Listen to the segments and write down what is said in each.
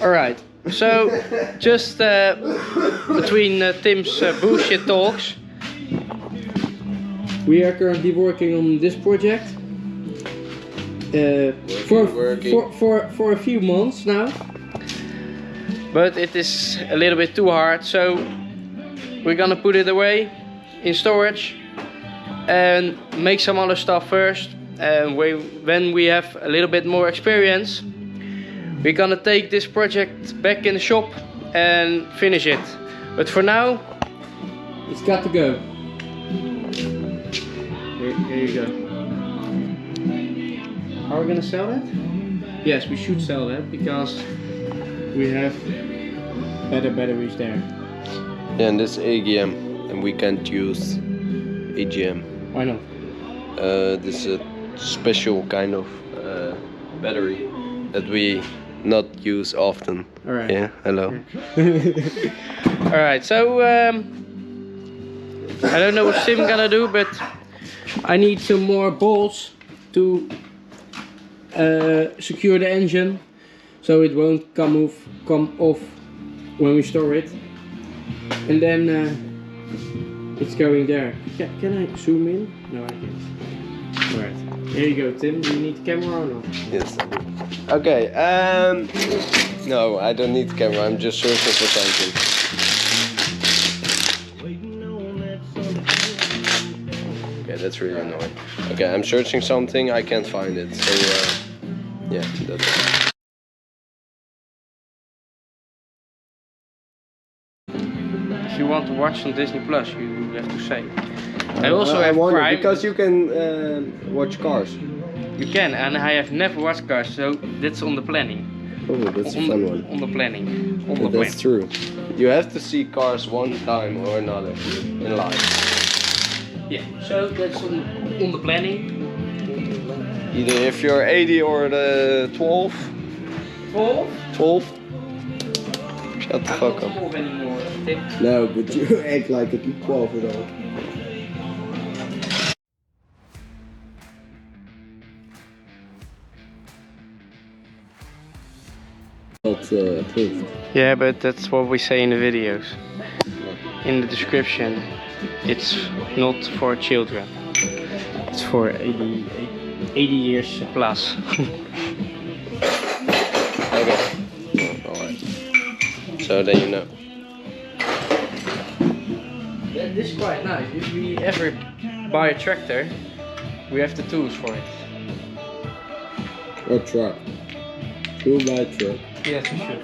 Alright, so just between Tim's bullshit talks, we are currently working on this project for a few months now, but it is a little bit too hard, so we're gonna put it away in storage and make some other stuff first, and when we have a little bit more experience, we're gonna take this project back in the shop and finish it. But for now, it's got to go. Here you go. Are we gonna sell that? Yes, we should sell that because we have better batteries there. Yeah, and this AGM, and we can't use AGM. Why not? This is a special kind of battery that we not use often. Alright. Yeah, hello. Alright, so I don't know what Tim gonna do, but I need some more bolts to secure the engine so it won't come off when we store it. And then it's going there. Can I zoom in? No, I can't. Alright, here you go, Tim. Do you need the camera or not? Yes, I do. Okay, no, I don't need the camera, I'm just searching for something. Okay, that's really annoying. Okay, I'm searching something, I can't find it, so yeah, that's it. If you want to watch on Disney Plus, you have to say. I also have Prime. Because you can watch Cars. You can, and I have never watched Cars, so that's on the planning. Oh, that's a fun one. On the planning. That's true. You have to see Cars one time or another in life. Yeah, so that's on the planning. Either if you're 80 or the 12. 12? 12? Shut the fuck up. 12 anymore, Tim. No, but you act like a 12 at all. Not approved. Yeah, but that's what we say in the videos. In the description, it's not for children. It's for 80 years plus. Okay. Alright. So then you know. This is quite nice. If we ever buy a tractor, we have the tools for it. Or truck. We'll buy a truck. Yes, we should.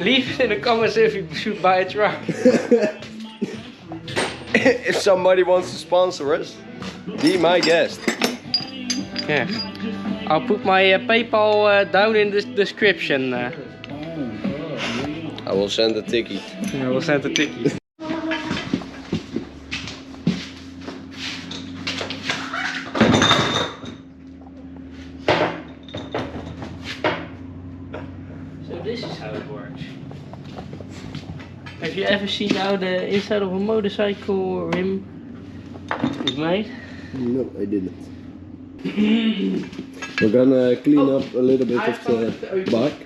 Leave it in the comments if you should buy a truck. If somebody wants to sponsor us, be my guest. Yeah. I'll put my PayPal down in the description. I will send a ticket. I will send a ticket. So this is how it works. Have you ever seen how the inside of a motorcycle rim is made? No, I didn't. We're gonna clean up a little bit of the bike.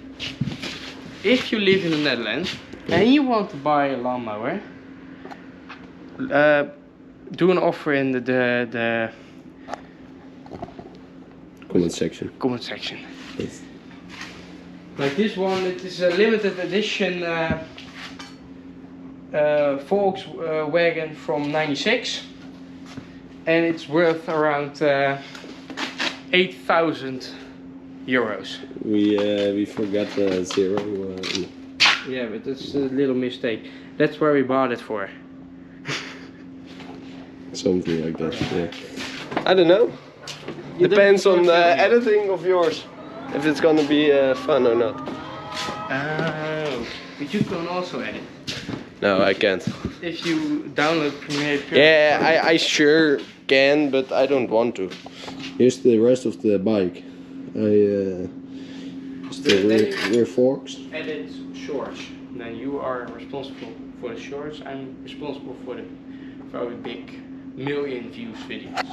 If you live in the Netherlands and you want to buy a lawnmower, do an offer in the Comment section. comment section. Yes. Like this one, it is a limited edition Volkswagen from '96, and it's worth around 8,000 euros. We forgot the zero. Yeah, but that's a little mistake. That's where we bought it for. Something like that. Yeah. I don't know. Depends on the editing of yours. If it's gonna be fun or not. Oh, but you can also edit. No, I can't. If you download Premiere Pro. Yeah, I sure can, but I don't want to. Here's the rest of the bike. The rear forks. Edit shorts. Then you are responsible for the shorts. I'm responsible for the very big million views videos.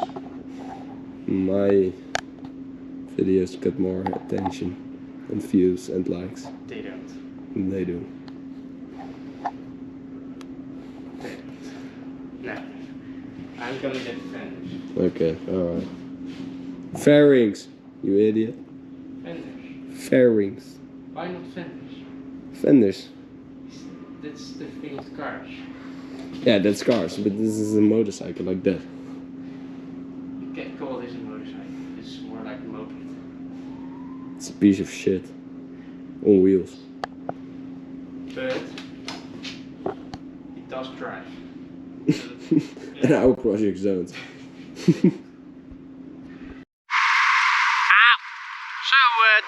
My videos get more attention. and views and likes. They don't. And they do. They don't. No. I'm gonna get fenders. Okay, alright. Fairings, you idiot. Fenders. Fairings. Why not fenders? Fenders. That's the thing with cars. Yeah, that's cars, but this is a motorcycle like that. You can't call this a motorcycle. It's more like a moped. It's a piece of shit. On wheels. But it does drive. And I'll cross your zones. So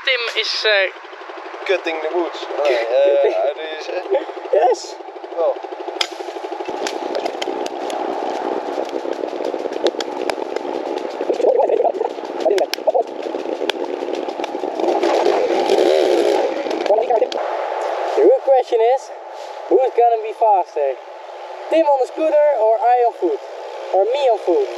Tim is Cutting the woods. How do you say? yes. Oh. The real question is, who's gonna be faster? Tim on the scooter or I on foot? Or me on foot?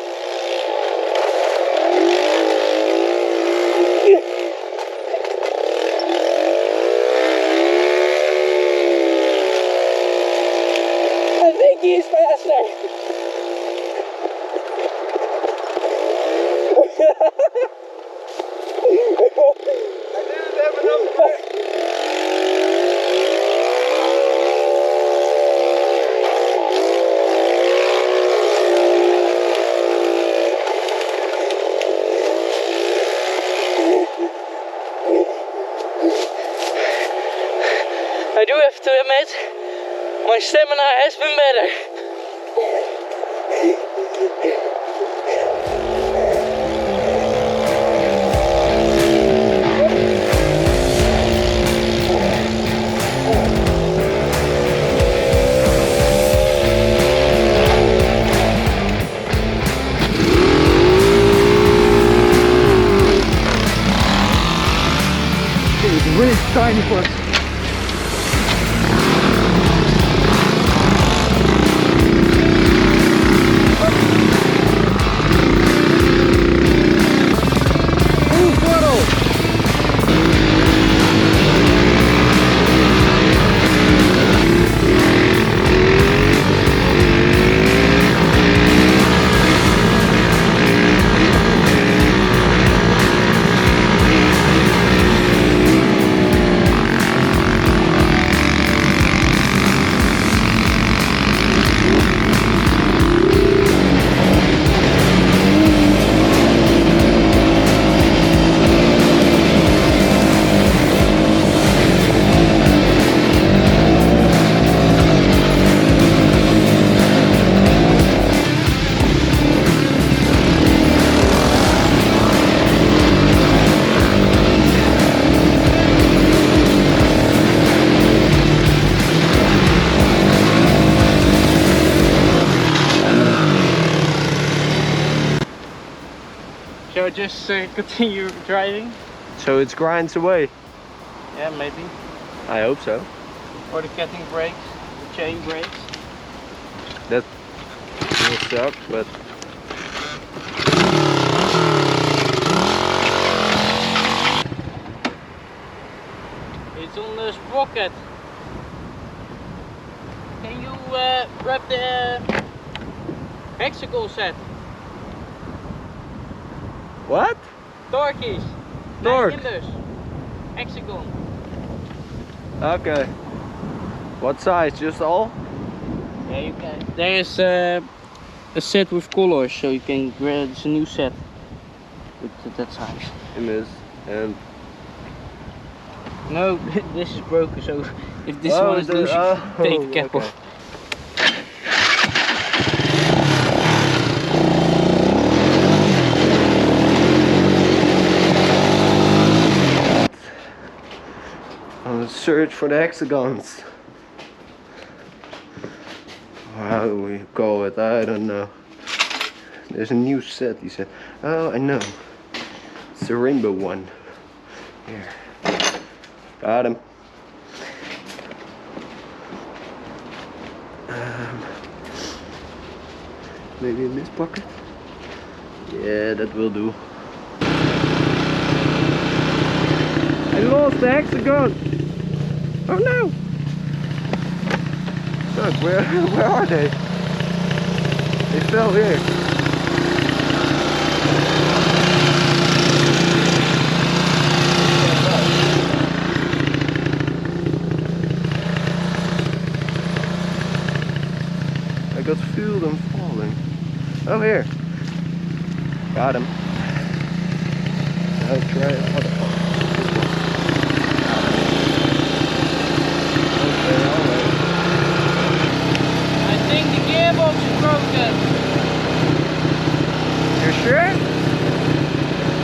I think he's faster. I didn't have enough time. I do have to admit, my stamina has been better. It's really tiny for us. Shall I just continue driving? So it grinds away. Yeah, maybe. I hope so. Or the cutting brakes, the chain brakes. That will suck, but It's on the sprocket. Can you grab the hexagon set? what? Torques. Torque. 9 inches. Hexagon. Okay. What size? Just all? Yeah, you can. There is a set with colors, so you can grab. It's a new set with that size. In this and No, this is broken. So if this one is loose, you take the cap off. on the search for the hexagons. How do we call it? I don't know. There's a new set, he said. Oh, I know. It's the rainbow one. Here. Got him. Maybe in this pocket? Yeah, that will do. I lost the hexagon. Oh no! Look, where are they? They fell here. I got feel them falling. Oh, here. Got him. I'll try it out. Okay, alright. I think the gearbox is broken. You sure?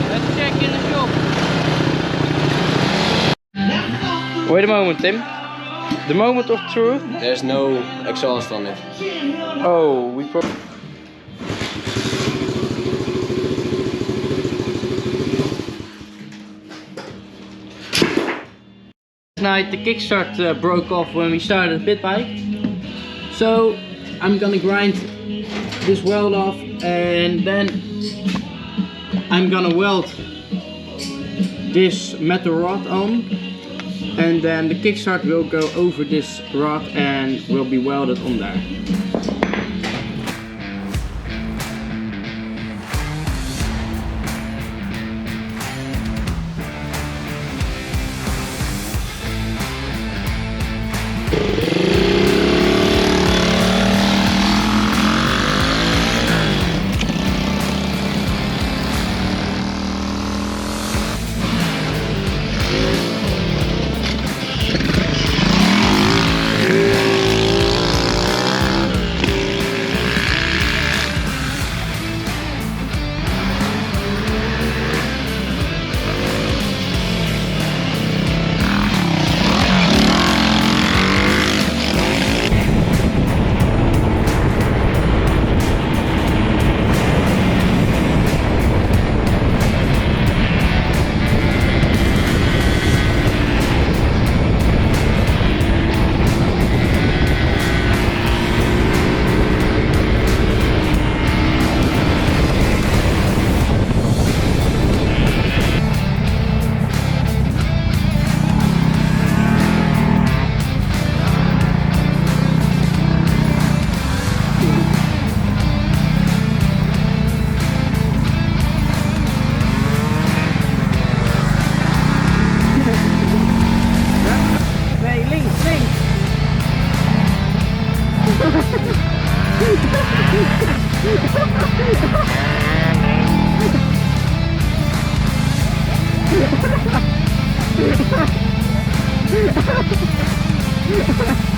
Let's check in the shop. Wait a moment, Tim. The moment of truth. There's no exhaust on it. Oh, we probably. Night the kickstart broke off when we started the pit bike, so I'm gonna grind this weld off and then I'm gonna weld this metal rod on, and then the kickstart will go over this rod and will be welded on there. Ha ha ha!